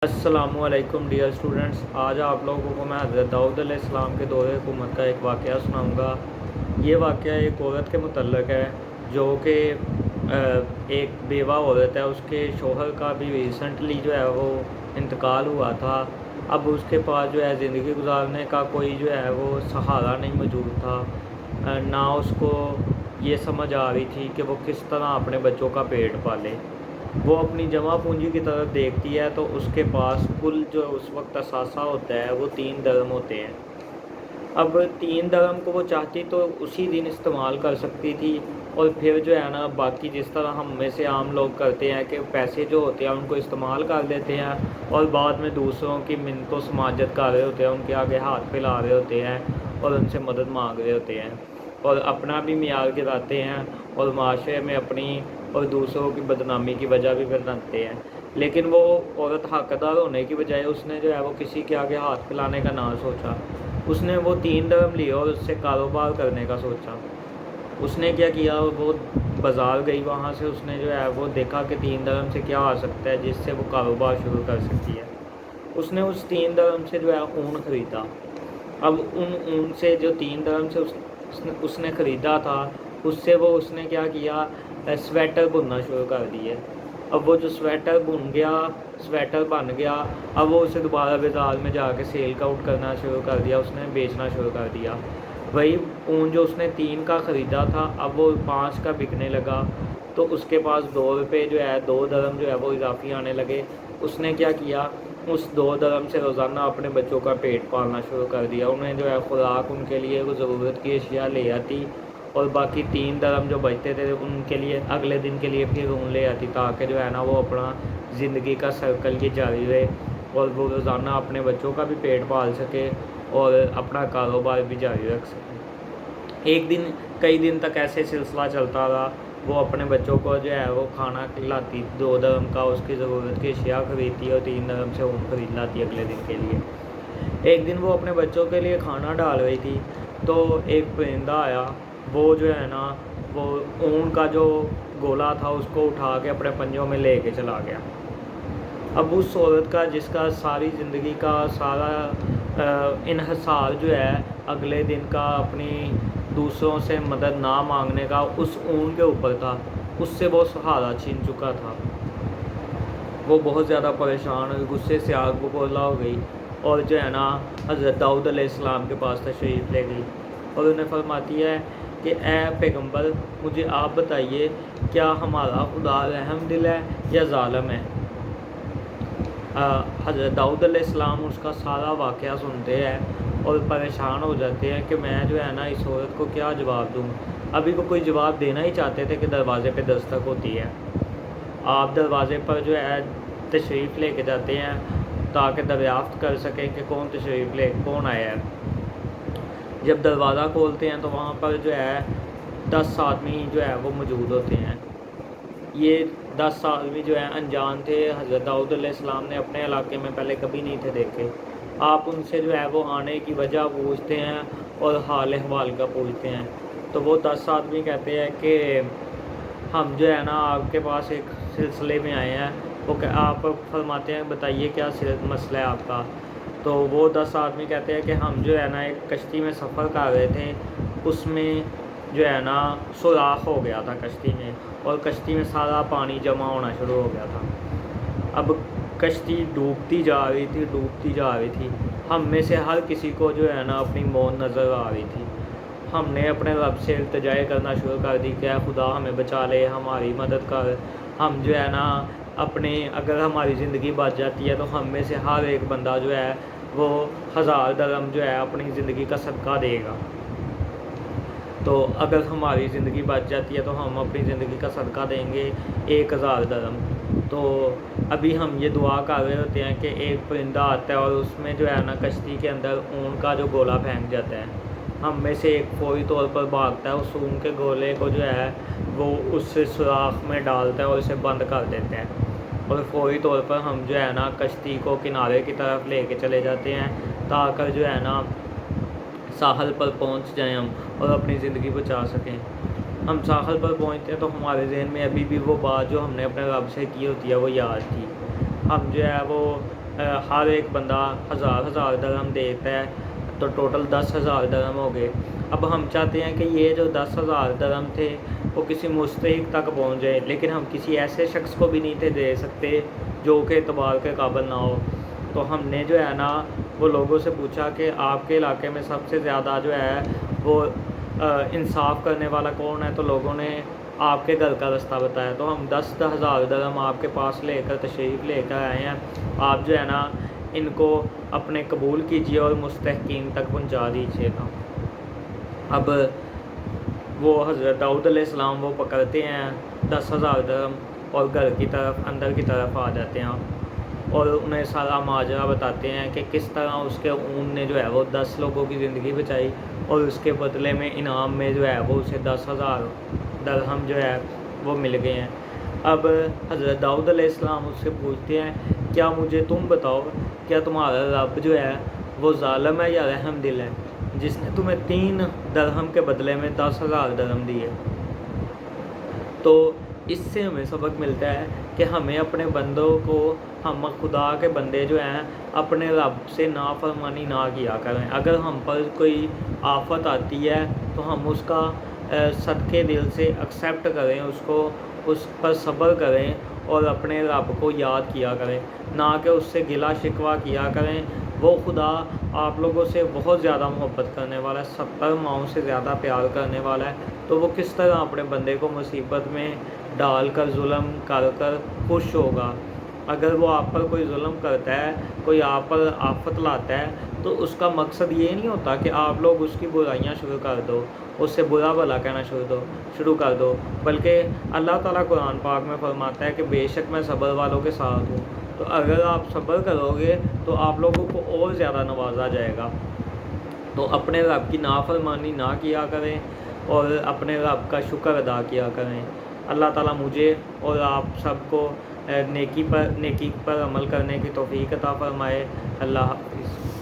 السلام علیکم dear students, آج آپ لوگوں کو میں حضرت داؤد علیہ السلام کے دور حکومت کا ایک واقعہ سناؤں گا۔ یہ واقعہ ایک عورت کے متعلق ہے جو کہ ایک بیوہ عورت ہے۔ اس کے شوہر کا بھی ریسنٹلی جو ہے وہ انتقال ہوا تھا۔ اب اس کے پاس جو ہے زندگی گزارنے کا کوئی جو ہے وہ سہارا نہیں موجود تھا، نہ اس کو یہ سمجھ آ رہی تھی کہ وہ کس طرح اپنے بچوں کا پیٹ پالے۔ وہ اپنی جمع پونجی کی طرف دیکھتی ہے تو اس کے پاس کل جو اس وقت اثاثہ ہوتا ہے وہ 3 درم ہوتے ہیں۔ اب 3 درم کو وہ چاہتی تو اسی دن استعمال کر سکتی تھی، اور پھر جو ہے نا باقی جس طرح ہم میں سے عام لوگ کرتے ہیں کہ پیسے جو ہوتے ہیں ان کو استعمال کر لیتے ہیں اور بعد میں دوسروں کی منت و سماجت کر رہے ہوتے ہیں، ان کے آگے ہاتھ پھیلا رہے ہوتے ہیں اور ان سے مدد مانگ رہے ہوتے ہیں، اور اپنا بھی معیار گراتے ہیں اور معاشرے میں اپنی اور دوسروں کی بدنامی کی وجہ بھی بناتے ہیں۔ لیکن وہ عورت حقدار ہونے کی بجائے اس نے جو ہے وہ کسی کے آگے ہاتھ پھیلانے کا نہ سوچا۔ اس نے وہ 3 درم لیے اور اس سے کاروبار کرنے کا سوچا۔ اس نے کیا کیا، وہ بازار گئی، وہاں سے اس نے جو ہے وہ دیکھا کہ 3 درم سے کیا آ سکتا ہے جس سے وہ کاروبار شروع کر سکتی ہے۔ اس نے اس 3 درم سے جو ہے اون خریدا۔ اب ان اون سے جو 3 درم سے اس نے خریدا تھا، اس سے وہ اس نے کیا کیا، سویٹر بننا شروع کر دیے۔ اب وہ جو سویٹر بن گیا، اب وہ اسے دوبارہ بازار میں جا کے سیل آؤٹ کرنا شروع کر دیا، اس نے بیچنا شروع کر دیا۔ وہی اون جو اس نے 3 کا خریدا تھا اب وہ 5 کا بکنے لگا، تو اس کے پاس 2 روپے جو ہے 2 درم جو ہے وہ اضافی آنے لگے۔ اس نے کیا کیا، اس 2 درم سے روزانہ اپنے بچوں کا پیٹ پالنا شروع کر دیا۔ انہیں جو ہے خوراک ان کے لیے وہ ضرورت کی اشیاء لے آتی، اور باقی 3 درم جو بچتے تھے ان کے لیے اگلے دن کے لیے پھر اون لے آتی، تاکہ جو ہے نا وہ اپنا زندگی کا سرکل یہ جاری رہے اور وہ روزانہ اپنے بچوں کا بھی پیٹ پال سکے اور اپنا کاروبار بھی جاری رکھ سکے۔ کئی دن تک ایسے سلسلہ چلتا رہا۔ وہ اپنے بچوں کو جو ہے وہ کھانا کھلاتی، 2 درم کا اس کی ضرورت کی اشیاء خریدتی اور 3 درم سے اون خرید لاتی اگلے دن کے لیے۔ ایک دن وہ اپنے بچوں کے لیے کھانا ڈال رہی تھی تو ایک پرندہ آیا، وہ جو ہے نا وہ اون کا جو گولا تھا اس کو اٹھا کے اپنے پنجوں میں لے کے چلا گیا۔ اب اس عورت کا جس کا ساری زندگی کا سارا انحصار جو ہے اگلے دن کا اپنی دوسروں سے مدد نہ مانگنے کا اس اون کے اوپر تھا، اس سے وہ سہارا چھین چکا تھا۔ وہ بہت زیادہ پریشان ہوئی، غصے سے آگ بگولا ہو گئی، اور جو ہے نا حضرت داؤد علیہ السلام کے پاس تشریف لے گئی اور انہیں فرماتی ہے کہ اے پیغمبر، مجھے آپ بتائیے کیا ہمارا خدا رحم دل ہے یا ظالم ہے؟ حضرت داؤد علیہ السلام اس کا سارا واقعہ سنتے ہیں اور پریشان ہو جاتے ہیں کہ میں جو ہے نا اس عورت کو کیا جواب دوں۔ ابھی وہ کوئی جواب دینا ہی چاہتے تھے کہ دروازے پہ دستک ہوتی ہے۔ آپ دروازے پر جو ہے تشریف لے کے جاتے ہیں تاکہ دریافت کر سکیں کہ کون آیا ہے۔ جب دروازہ کھولتے ہیں تو وہاں پر جو ہے 10 آدمی جو ہے وہ موجود ہوتے ہیں۔ یہ 10 آدمی جو ہیں انجان تھے، حضرت داؤد علیہ السلام نے اپنے علاقے میں پہلے کبھی نہیں تھے دیکھے۔ آپ ان سے جو ہے وہ آنے کی وجہ پوچھتے ہیں اور حال احوال کا پوچھتے ہیں، تو وہ 10 آدمی کہتے ہیں کہ ہم جو ہے نا آپ کے پاس ایک سلسلے میں آئے ہیں۔ وہ آپ فرماتے ہیں بتائیے کیا مسئلہ ہے آپ کا؟ تو وہ 10 آدمی کہتے ہیں کہ ہم جو ہے نا ایک کشتی میں سفر کر رہے تھے، اس میں جو ہے نا سوراخ ہو گیا تھا کشتی میں، اور کشتی میں سارا پانی جمع ہونا شروع ہو گیا تھا۔ اب کشتی ڈوبتی جا رہی تھی۔ ہم میں سے ہر کسی کو جو ہے نا اپنی موت نظر آ رہی تھی۔ ہم نے اپنے رب سے التجائے کرنا شروع کر دی کہ اے خدا ہمیں بچا لے، ہماری مدد کر۔ ہم جو ہے نا اگر ہماری زندگی بچ جاتی ہے تو ہم میں سے ہر ایک بندہ جو ہے وہ 1000 درم جو ہے اپنی زندگی کا صدقہ دے گا۔ تو اگر ہماری زندگی بچ جاتی ہے تو ہم اپنی زندگی کا صدقہ دیں گے 1000 درم۔ تو ابھی ہم یہ دعا کر رہے ہوتے ہیں کہ ایک پرندہ آتا ہے اور اس میں جو ہے نا کشتی کے اندر اون کا جو گولا پھینک جاتا ہے۔ ہم میں سے ایک فوری طور پر بھاگتا ہے، اس اون کے گولے کو جو ہے وہ اس سوراخ میں ڈالتا ہے اور اسے بند کر دیتے ہیں، اور فوری طور پر ہم جو ہے نا کشتی کو کنارے کی طرف لے کے چلے جاتے ہیں تاکہ جو ہے نا ساحل پر پہنچ جائیں ہم اور اپنی زندگی بچا سکیں۔ ہم ساحل پر پہنچتے ہیں تو ہمارے ذہن میں ابھی بھی وہ بات جو ہم نے اپنے رب سے کی ہوتی ہے وہ یاد تھی۔ ہم جو ہے وہ ہر ایک بندہ 1000 درہم دیتا ہے تو ٹوٹل 10,000 درہم ہو گئے۔ اب ہم چاہتے ہیں کہ یہ جو 10,000 درہم تھے وہ کسی مستحق تک پہنچ جائے، لیکن ہم کسی ایسے شخص کو بھی نہیں تھے دے سکتے جو کہ اعتبار کے قابل نہ ہو۔ تو ہم نے جو ہے نا وہ لوگوں سے پوچھا کہ آپ کے علاقے میں سب سے زیادہ جو ہے وہ انصاف کرنے والا کون ہے، تو لوگوں نے آپ کے گھر کا رستہ بتایا۔ تو ہم 10,000 درہم آپ کے پاس لے کر تشریف لے کر آئے ہیں، آپ جو ہے نا ان کو اپنے قبول کیجیے اور مستحقین تک پہنچا دیجیے گا۔ اب وہ حضرت داؤد علیہ السلام وہ پکڑتے ہیں 10,000 درہم اور گھر کی طرف اندر کی طرف آ جاتے ہیں اور انہیں سارا ماجرا بتاتے ہیں کہ کس طرح اس کے اون نے جو ہے وہ 10 لوگوں کی زندگی بچائی اور اس کے بدلے میں انعام میں جو ہے وہ اسے 10,000 درہم جو ہے وہ مل گئے ہیں۔ اب حضرت داؤد علیہ السلام اس سے پوچھتے ہیں کیا مجھے تم بتاؤ، کیا تمہارا رب جو ہے وہ ظالم ہے یا رحم دل ہے، جس نے تمہیں 3 درہم کے بدلے میں 10,000 درہم دیے؟ تو اس سے ہمیں سبق ملتا ہے کہ ہمیں اپنے بندوں کو، ہم خدا کے بندے جو ہیں اپنے رب سے نافرمانی نہ کیا کریں۔ اگر ہم پر کوئی آفت آتی ہے تو ہم اس کا صدقے دل سے ایکسیپٹ کریں، اس پر صبر کریں اور اپنے رب کو یاد کیا کریں، نہ کہ اس سے گلہ شکوہ کیا کریں۔ وہ خدا آپ لوگوں سے بہت زیادہ محبت کرنے والا ہے، 70 ماؤں سے زیادہ پیار کرنے والا ہے، تو وہ کس طرح اپنے بندے کو مصیبت میں ڈال کر ظلم کر کر خوش ہوگا؟ اگر وہ آپ پر کوئی ظلم کرتا ہے، کوئی آپ پر آفت لاتا ہے، تو اس کا مقصد یہ نہیں ہوتا کہ آپ لوگ اس کی برائیاں شروع کر دو، اس سے برا بھلا کہنا شروع کر دو، بلکہ اللہ تعالیٰ قرآن پاک میں فرماتا ہے کہ بے شک میں صبر والوں کے ساتھ ہوں۔ تو اگر آپ صبر کرو گے تو آپ لوگوں کو اور زیادہ نوازا جائے گا۔ تو اپنے رب کی نافرمانی نہ کیا کریں اور اپنے رب کا شکر ادا کیا کریں۔ اللہ تعالیٰ مجھے اور آپ سب کو نیکی پر عمل کرنے کی توفیق عطا فرمائے۔ اللہ حافظ۔